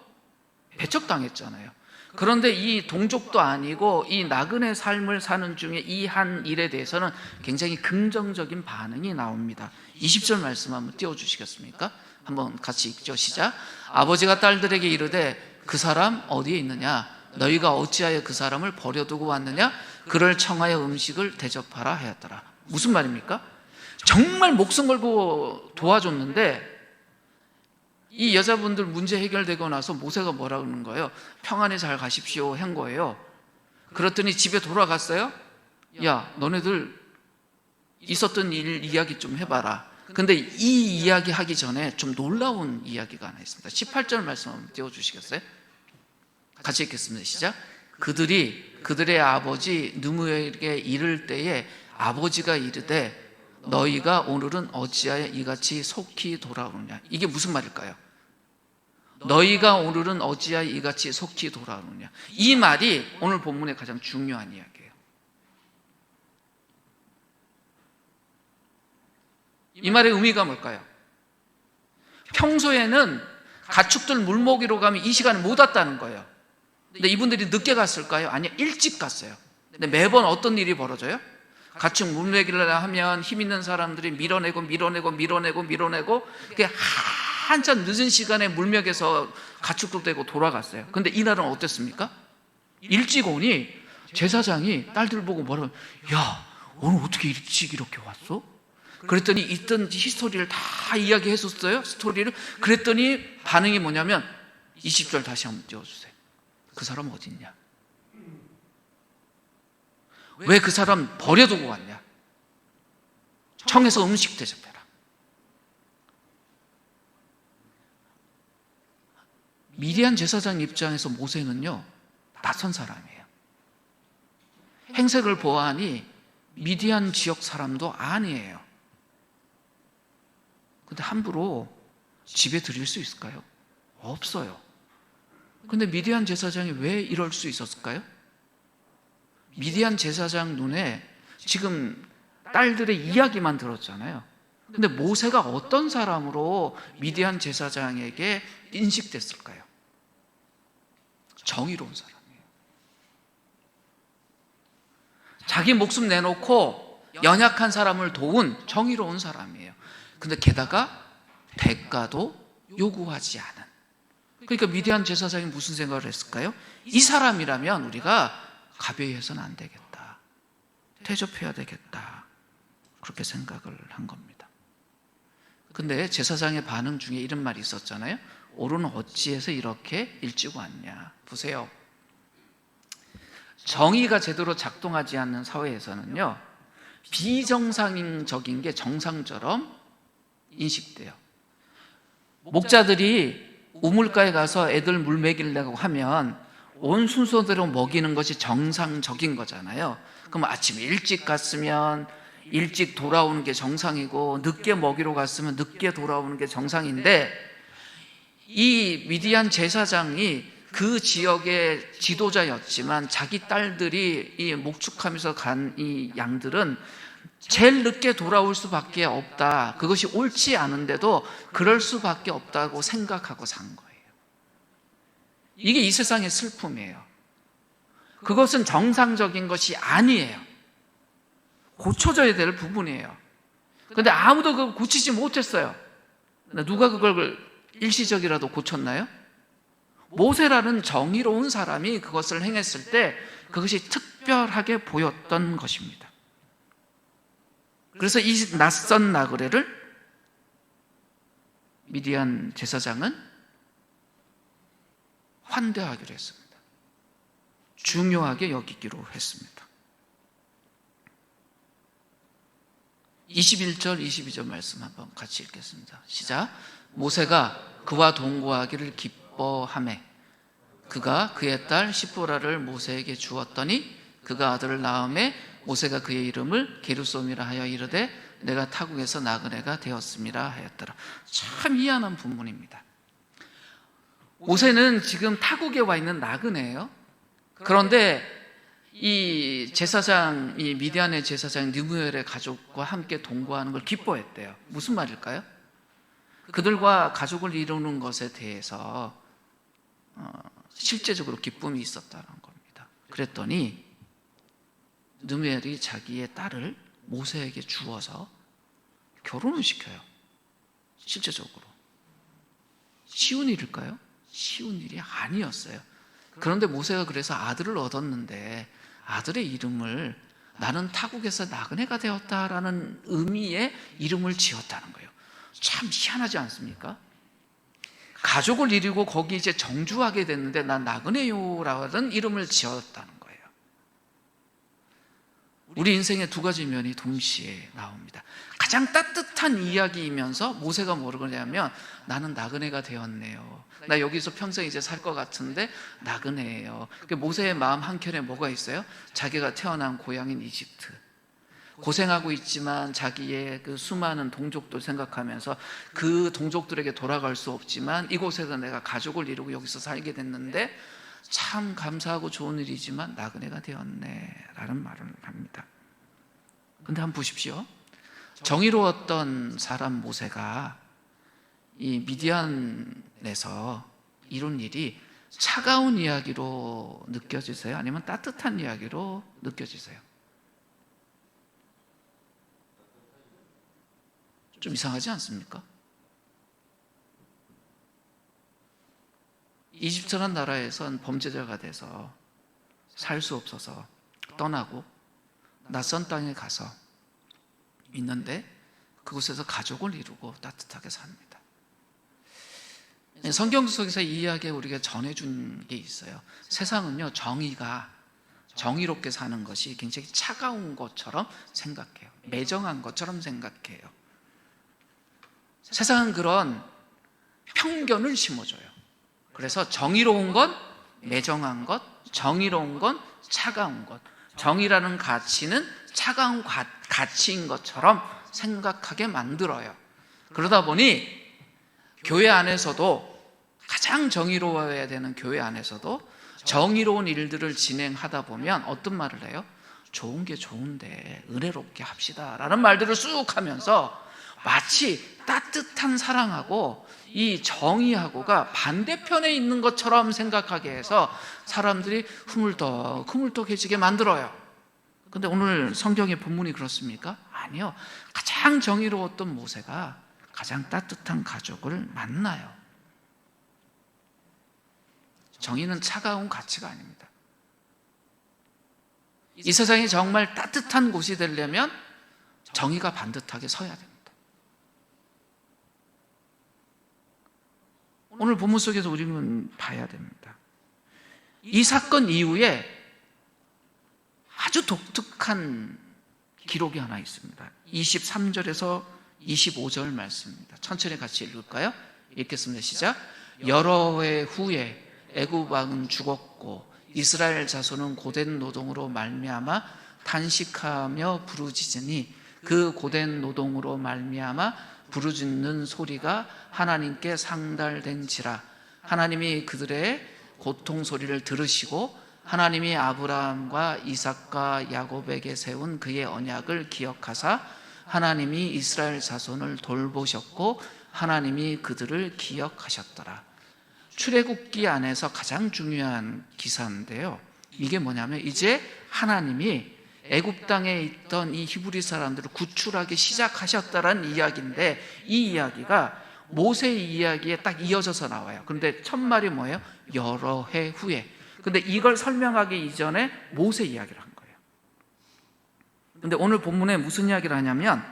배척당했잖아요. 그런데 이 동족도 아니고 이 나그네 삶을 사는 중에 이 한 일에 대해서는 굉장히 긍정적인 반응이 나옵니다. 20절 말씀 한번 띄워주시겠습니까? 한번 같이 읽죠. 시작. 아버지가 딸들에게 이르되 그 사람 어디에 있느냐? 너희가 어찌하여 그 사람을 버려두고 왔느냐? 그를 청하여 음식을 대접하라 하였더라. 무슨 말입니까? 정말 목숨 걸고 도와줬는데 이 여자분들 문제 해결되고 나서 모세가 뭐라 그러는 거예요? 평안히 잘 가십시오 한 거예요. 그랬더니 집에 돌아갔어요. 야, 너네들 있었던 일 이야기 좀 해봐라. 근데 이 이야기 하기 전에 좀 놀라운 이야기가 하나 있습니다. 18절 말씀 한번 띄워주시겠어요? 같이 읽겠습니다. 시작. 그들이 그들의 아버지 누무에게 이를 때에 아버지가 이르되 너희가 오늘은 어찌하여 이같이 속히 돌아오느냐? 이게 무슨 말일까요? 너희가 오늘은 어찌하여 이같이 속히 돌아오느냐? 이 말이 오늘 본문의 가장 중요한 이야기예요. 이 말의 의미가 뭘까요? 평소에는 가축들 물먹이러 가면 이 시간에 못 왔다는 거예요. 근데 이분들이 늦게 갔을까요? 아니요, 일찍 갔어요. 근데 매번 어떤 일이 벌어져요? 가축 물먹이려 하면 힘 있는 사람들이 밀어내고 그게 한참 늦은 시간에 물먹여서 가축도 되고 돌아갔어요. 근데 이날은 어땠습니까? 일찍 오니 제사장이 딸들 보고 뭐라고, 야, 오늘 어떻게 일찍 이렇게 왔어? 그랬더니 있던 히스토리를 다 이야기했었어요. 스토리를. 그랬더니 반응이 뭐냐면 20절 다시 한번 띄워주세요. 그 사람 어디 있냐? 왜 그 사람 버려두고 왔냐? 청에서 음식 대접해라. 미디안 제사장 입장에서 모세는요, 낯선 사람이에요. 행색을 보아하니 미디안 지역 사람도 아니에요. 근데 함부로 집에 들일 수 있을까요? 없어요. 근데 미디안 제사장이 왜 이럴 수 있었을까요? 미디안 제사장 눈에 지금 딸들의 이야기만 들었잖아요. 근데 모세가 어떤 사람으로 미디안 제사장에게 인식됐을까요? 정의로운 사람이에요. 자기 목숨 내놓고 연약한 사람을 도운 정의로운 사람이에요. 근데 게다가 대가도 요구하지 않은. 그러니까 미디안 제사장이 무슨 생각을 했을까요? 이 사람이라면 우리가 가벼이 해서는 안 되겠다. 대접해야 되겠다. 그렇게 생각을 한 겁니다. 근데 제사장의 반응 중에 이런 말이 있었잖아요. 오른 어찌해서 이렇게 일찍 왔냐. 보세요. 정의가 제대로 작동하지 않는 사회에서는요, 비정상적인 게 정상처럼 인식돼요. 목자들이 우물가에 가서 애들 물 먹이려고 하면 온 순서대로 먹이는 것이 정상적인 거잖아요. 그럼 아침에 일찍 갔으면 일찍 돌아오는 게 정상이고, 늦게 먹이러 갔으면 늦게 돌아오는 게 정상인데, 이 미디안 제사장이 그 지역의 지도자였지만 자기 딸들이 이 목축하면서 간 이 양들은 제일 늦게 돌아올 수밖에 없다. 그것이 옳지 않은데도 그럴 수밖에 없다고 생각하고 산 거예요. 이게 이 세상의 슬픔이에요. 그것은 정상적인 것이 아니에요. 고쳐져야 될 부분이에요. 그런데 아무도 그걸 고치지 못했어요. 누가 그걸 일시적이라도 고쳤나요? 모세라는 정의로운 사람이 그것을 행했을 때 그것이 특별하게 보였던 것입니다. 그래서 이 낯선 나그네를 미디안 제사장은 환대하기로 했습니다. 중요하게 여기기로 했습니다. 21절, 22절 말씀 한번 같이 읽겠습니다. 시작. 모세가 그와 동거하기를 기뻐하매 그가 그의 딸 시보라를 모세에게 주었더니 그가 아들을 낳음에 모세가 그의 이름을 게르솜이라 하여 이르되 내가 타국에서 나그네가 되었음이라 하였더라. 참 희한한 본문입니다. 모세는 지금 타국에 와 있는 나그네예요. 그런데 이 제사장, 이 미디안의 제사장 느무엘의 가족과 함께 동거하는 걸 기뻐했대요. 무슨 말일까요? 그들과 가족을 이루는 것에 대해서 실제적으로 기쁨이 있었다는 겁니다. 그랬더니 느무엘이 자기의 딸을 모세에게 주어서 결혼을 시켜요. 실제적으로. 쉬운 일일까요? 쉬운 일이 아니었어요. 그런데 모세가 그래서 아들을 얻었는데 아들의 이름을 나는 타국에서 나그네가 되었다라는 의미의 이름을 지었다는 거예요. 참 희한하지 않습니까? 가족을 이루고 거기 이제 정주하게 됐는데 난 나그네요라는 이름을 지었다는 거예요. 우리 인생의 두 가지 면이 동시에 나옵니다. 가장 따뜻한 이야기이면서 모세가 뭐라고 하냐면 나는 나그네가 되었네요. 나 여기서 평생 이제 살 것 같은데 나그네예요. 모세의 마음 한켠에 뭐가 있어요? 자기가 태어난 고향인 이집트. 고생하고 있지만 자기의 그 수많은 동족들 생각하면서 그 동족들에게 돌아갈 수 없지만 이곳에서 내가 가족을 이루고 여기서 살게 됐는데 참 감사하고 좋은 일이지만 나그네가 되었네 라는 말을 합니다. 근데 한번 보십시오. 정의로웠던 사람 모세가 이 미디안에서 이룬 일이 차가운 이야기로 느껴지세요? 아니면 따뜻한 이야기로 느껴지세요? 좀 이상하지 않습니까? 이집트라는 나라에선 범죄자가 돼서 살 수 없어서 떠나고 낯선 땅에 가서 있는데 그곳에서 가족을 이루고 따뜻하게 삽니다. 성경 속에서 이 이야기에 우리가 전해준 게 있어요. 세상은요, 정의롭게 사는 것이 굉장히 차가운 것처럼 생각해요. 매정한 것처럼 생각해요. 세상은 그런 편견을 심어줘요. 그래서 정의로운 건 매정한 것, 정의로운 건 차가운 것, 정의라는 가치는 차가운 가치인 것처럼 생각하게 만들어요. 그러다 보니 교회 안에서도, 가장 정의로워야 되는 교회 안에서도 정의로운 일들을 진행하다 보면 어떤 말을 해요? 좋은 게 좋은데 은혜롭게 합시다 라는 말들을 쑥 하면서 마치 따뜻한 사랑하고 이 정의하고가 반대편에 있는 것처럼 생각하게 해서 사람들이 흐물떡해지게 만들어요. 근데 오늘 성경의 본문이 그렇습니까? 아니요. 가장 정의로웠던 모세가 가장 따뜻한 가족을 만나요. 정의는 차가운 가치가 아닙니다. 이 세상이 정말 따뜻한 곳이 되려면 정의가 반듯하게 서야 됩니다. 오늘 본문 속에서 우리는 봐야 됩니다. 이 사건 이후에 아주 독특한 기록이 하나 있습니다. 23절에서 25절 말씀입니다. 천천히 같이 읽을까요? 읽겠습니다. 시작. 여러 해 후에 애굽 왕은 죽었고 이스라엘 자손은 고된 노동으로 말미암아 탄식하며 부르짖으니 그 고된 노동으로 말미암아 부르짖는 소리가 하나님께 상달된지라. 하나님이 그들의 고통 소리를 들으시고 하나님이 아브라함과 이삭과 야곱에게 세운 그의 언약을 기억하사 하나님이 이스라엘 자손을 돌보셨고 하나님이 그들을 기억하셨더라. 출애굽기 안에서 가장 중요한 기사인데요. 이게 뭐냐면 이제 하나님이 애굽 땅에 있던 이 히브리 사람들을 구출하기 시작하셨다라는 이야기인데, 이 이야기가 모세의 이야기에 딱 이어져서 나와요. 그런데 첫 말이 뭐예요? 여러 해 후에. 근데 이걸 설명하기 이전에 모세 이야기를 한 거예요. 근데 오늘 본문에 무슨 이야기를 하냐면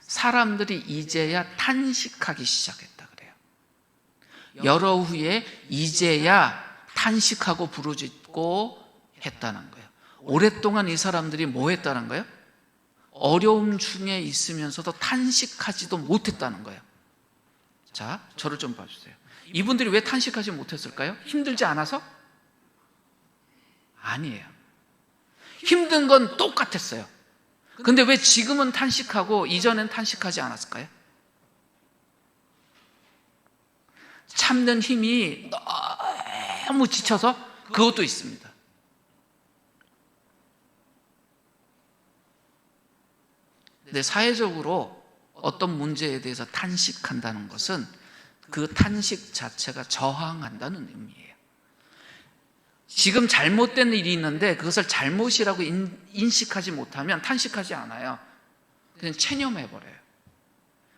사람들이 이제야 탄식하기 시작했다 그래요. 여러 후에 이제야 탄식하고 부르짖고 했다는 거예요. 오랫동안 이 사람들이 뭐 했다는 거예요? 어려움 중에 있으면서도 탄식하지도 못했다는 거예요. 자, 저를 좀 봐주세요. 이분들이 왜 탄식하지 못했을까요? 힘들지 않아서? 아니에요. 힘든 건 똑같았어요. 근데 왜 지금은 탄식하고 이전엔 탄식하지 않았을까요? 참는 힘이 너무 지쳐서 그것도 있습니다. 근데 사회적으로 어떤 문제에 대해서 탄식한다는 것은 그 탄식 자체가 저항한다는 의미예요. 지금 잘못된 일이 있는데 그것을 잘못이라고 인식하지 못하면 탄식하지 않아요. 그냥 체념해버려요.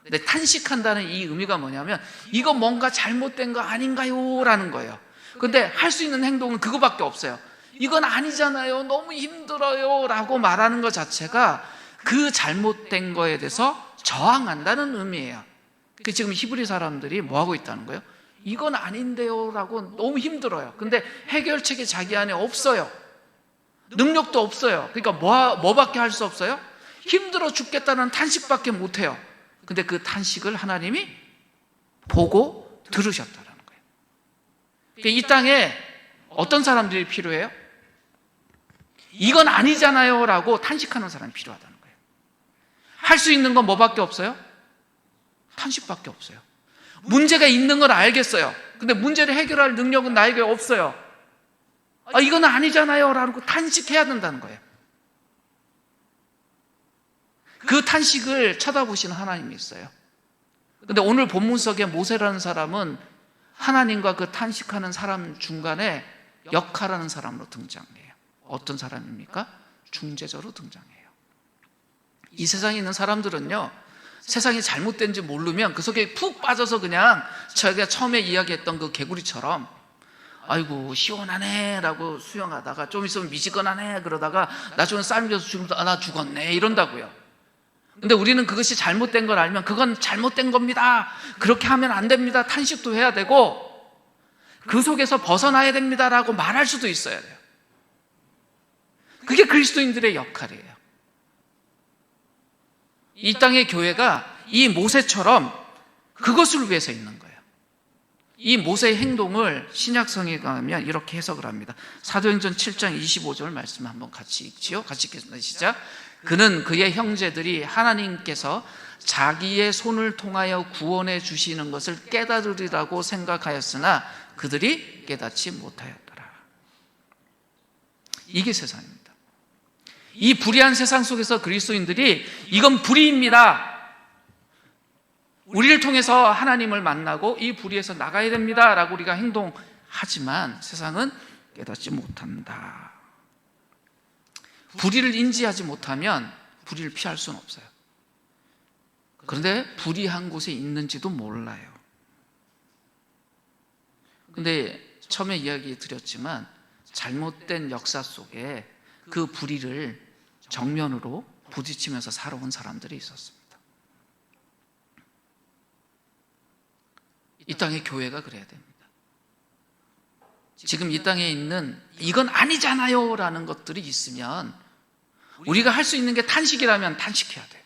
근데 탄식한다는 이 의미가 뭐냐면 이거 뭔가 잘못된 거 아닌가요? 라는 거예요. 근데 할 수 있는 행동은 그거밖에 없어요. 이건 아니잖아요. 너무 힘들어요. 라고 말하는 것 자체가 그 잘못된 거에 대해서 저항한다는 의미예요. 지금 히브리 사람들이 뭐 하고 있다는 거예요? 이건 아닌데요 라고 너무 힘들어요. 근데 해결책이 자기 안에 없어요. 능력도 없어요. 그러니까 뭐밖에 할 수 없어요? 힘들어 죽겠다는 탄식밖에 못해요. 근데 그 탄식을 하나님이 보고 들으셨다는 거예요. 이 땅에 어떤 사람들이 필요해요? 이건 아니잖아요 라고 탄식하는 사람이 필요하다는 거예요. 할 수 있는 건 뭐밖에 없어요? 탄식밖에 없어요. 문제가 있는 건 알겠어요. 근데 문제를 해결할 능력은 나에게 없어요. 이건 아니잖아요 라고 탄식해야 된다는 거예요. 그 탄식을 쳐다보시는 하나님이 있어요. 근데 오늘 본문 속에 모세라는 사람은 하나님과 그 탄식하는 사람 중간에 역할하는 사람으로 등장해요. 어떤 사람입니까? 중재자로 등장해요. 이 세상에 있는 사람들은요, 세상이 잘못된지 모르면 그 속에 푹 빠져서 그냥 저희가 처음에 이야기했던 그 개구리처럼 아이고 시원하네 라고 수영하다가 좀 있으면 미지근하네 그러다가 나중에 쌀 밀려서 죽으면서 나 죽었네 이런다고요. 근데 우리는 그것이 잘못된 걸 알면 그건 잘못된 겁니다, 그렇게 하면 안 됩니다, 탄식도 해야 되고 그 속에서 벗어나야 됩니다라고 말할 수도 있어야 돼요. 그게 그리스도인들의 역할이에요. 이 땅의 교회가 이 모세처럼 그것을 위해서 있는 거예요. 이 모세의 행동을 신약성에 가면 이렇게 해석을 합니다. 사도행전 7장 25절 말씀 한번 같이 읽지요. 같이 읽겠습니다. 시작. 그는 그의 형제들이 하나님께서 자기의 손을 통하여 구원해 주시는 것을 깨달으리라고 생각하였으나 그들이 깨닫지 못하였더라. 이게 세상입니다. 이 불의한 세상 속에서 그리스도인들이 이건 불의입니다, 우리를 통해서 하나님을 만나고 이 불의에서 나가야 됩니다 라고 우리가 행동하지만 세상은 깨닫지 못한다. 불의를 인지하지 못하면 불의를 피할 수는 없어요. 그런데 불의한 곳에 있는지도 몰라요. 근데 처음에 이야기 드렸지만 잘못된 역사 속에 그 불의를 정면으로 부딪히면서 살아온 사람들이 있었습니다. 이 땅의 교회가 그래야 됩니다. 지금 이 땅에 있는 이건 아니잖아요 라는 것들이 있으면 우리가 할 수 있는 게 탄식이라면 탄식해야 돼요.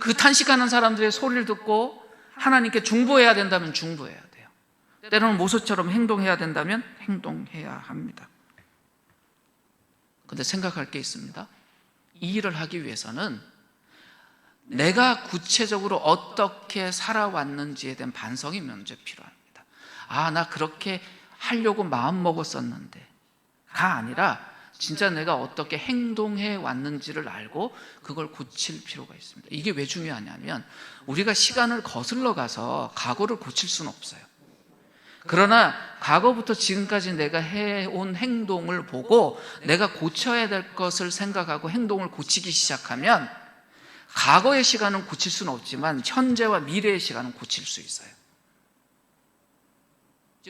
그 탄식하는 사람들의 소리를 듣고 하나님께 중보해야 된다면 중보해야 돼요. 때로는 모세처럼 행동해야 된다면 행동해야 합니다. 그런데 생각할 게 있습니다. 이 일을 하기 위해서는 내가 구체적으로 어떻게 살아왔는지에 대한 반성이 먼저 필요합니다. 아, 나 그렇게 하려고 마음 먹었었는데가 아니라 진짜 내가 어떻게 행동해 왔는지를 알고 그걸 고칠 필요가 있습니다. 이게 왜 중요하냐면 우리가 시간을 거슬러 가서 과거를 고칠 수는 없어요. 그러나 과거부터 지금까지 내가 해온 행동을 보고 내가 고쳐야 될 것을 생각하고 행동을 고치기 시작하면 과거의 시간은 고칠 수는 없지만 현재와 미래의 시간은 고칠 수 있어요.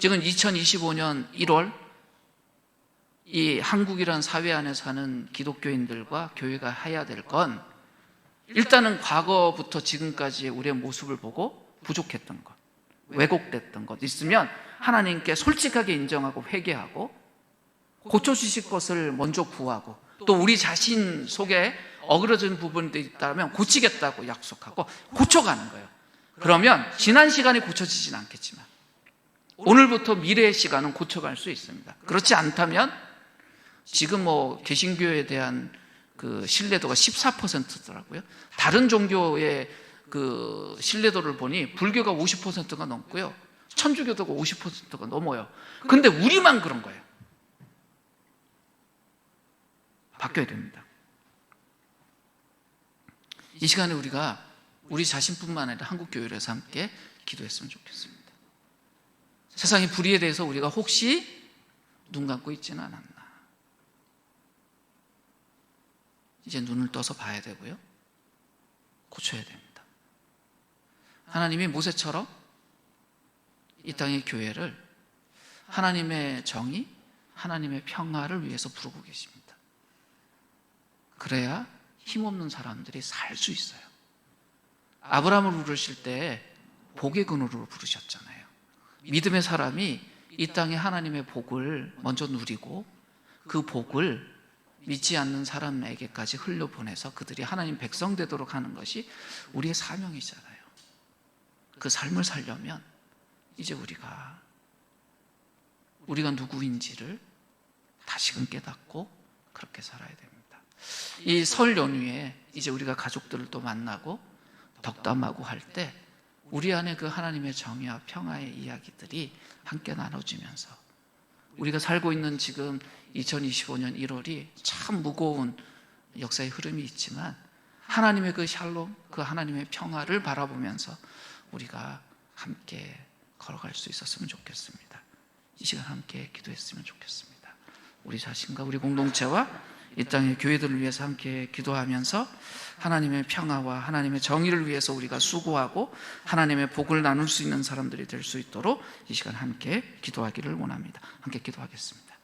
지금 2025년 1월 이 한국이라는 사회 안에 사는 기독교인들과 교회가 해야 될 건 일단은 과거부터 지금까지의 우리의 모습을 보고 부족했던 것, 왜곡됐던 것 있으면 하나님께 솔직하게 인정하고 회개하고 고쳐주실 것을 먼저 구하고 또 우리 자신 속에 어그러진 부분이 있다면 고치겠다고 약속하고 고쳐가는 거예요. 그러면 지난 시간이 고쳐지진 않겠지만 오늘부터 미래의 시간은 고쳐갈 수 있습니다. 그렇지 않다면 지금 개신교에 대한 그 신뢰도가 14%더라고요. 다른 종교의 그 신뢰도를 보니 불교가 50%가 넘고요. 천주교도가 50%가 넘어요. 근데 우리만 그런 거예요. 바뀌어야 됩니다. 이 시간에 우리가 우리 자신뿐만 아니라 한국교회에서 함께 기도했으면 좋겠습니다. 세상의 불의에 대해서 우리가 혹시 눈 감고 있지는 않았나. 이제 눈을 떠서 봐야 되고요. 고쳐야 됩니다. 하나님이 모세처럼 이 땅의 교회를 하나님의 정의, 하나님의 평화를 위해서 부르고 계십니다. 그래야 힘없는 사람들이 살 수 있어요. 아브라함을 부르실 때 복의 근원으로 부르셨잖아요. 믿음의 사람이 이 땅에 하나님의 복을 먼저 누리고 그 복을 믿지 않는 사람에게까지 흘려보내서 그들이 하나님 백성 되도록 하는 것이 우리의 사명이잖아요. 그 삶을 살려면 이제 우리가 누구인지를 다시금 깨닫고 그렇게 살아야 됩니다. 이 설 연휴에 이제 우리가 가족들을 또 만나고 덕담하고 할 때 우리 안에 그 하나님의 정의와 평화의 이야기들이 함께 나눠지면서 우리가 살고 있는 지금 2025년 1월이 참 무거운 역사의 흐름이 있지만 하나님의 그 샬롬, 그 하나님의 평화를 바라보면서 우리가 함께 걸어갈 수 있었으면 좋겠습니다. 이 시간 함께 기도했으면 좋겠습니다. 우리 자신과 우리 공동체와 이 땅의 교회들을 위해서 함께 기도하면서 하나님의 평화와 하나님의 정의를 위해서 우리가 수고하고 하나님의 복을 나눌 수 있는 사람들이 될 수 있도록 이 시간 함께 기도하기를 원합니다. 함께 기도하겠습니다.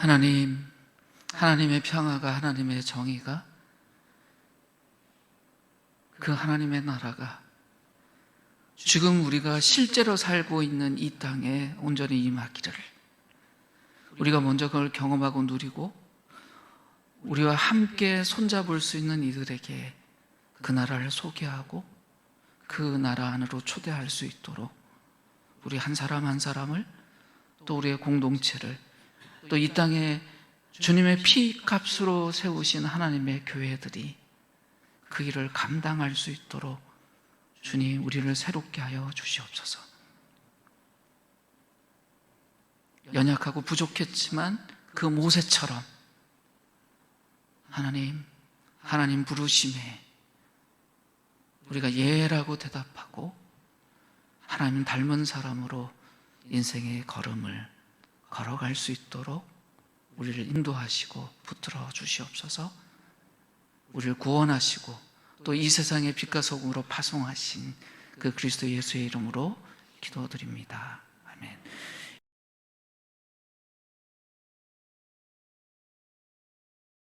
하나님, 하나님의 평화가, 하나님의 정의가, 그 하나님의 나라가 지금 우리가 실제로 살고 있는 이 땅에 온전히 임하기를, 우리가 먼저 그걸 경험하고 누리고 우리와 함께 손잡을 수 있는 이들에게 그 나라를 소개하고 그 나라 안으로 초대할 수 있도록 우리 한 사람 한 사람을, 또 우리의 공동체를, 또 이 땅에 주님의 피값으로 세우신 하나님의 교회들이 그 일을 감당할 수 있도록 주님, 우리를 새롭게 하여 주시옵소서. 연약하고 부족했지만 그 모세처럼 하나님 부르심에 우리가 예라고 대답하고 하나님 닮은 사람으로 인생의 걸음을 걸어갈 수 있도록 우리를 인도하시고 붙들어 주시옵소서. 우리를 구원하시고 또 이 세상의 빛과 소금으로 파송하신 그 그리스도 예수의 이름으로 기도드립니다. 아멘.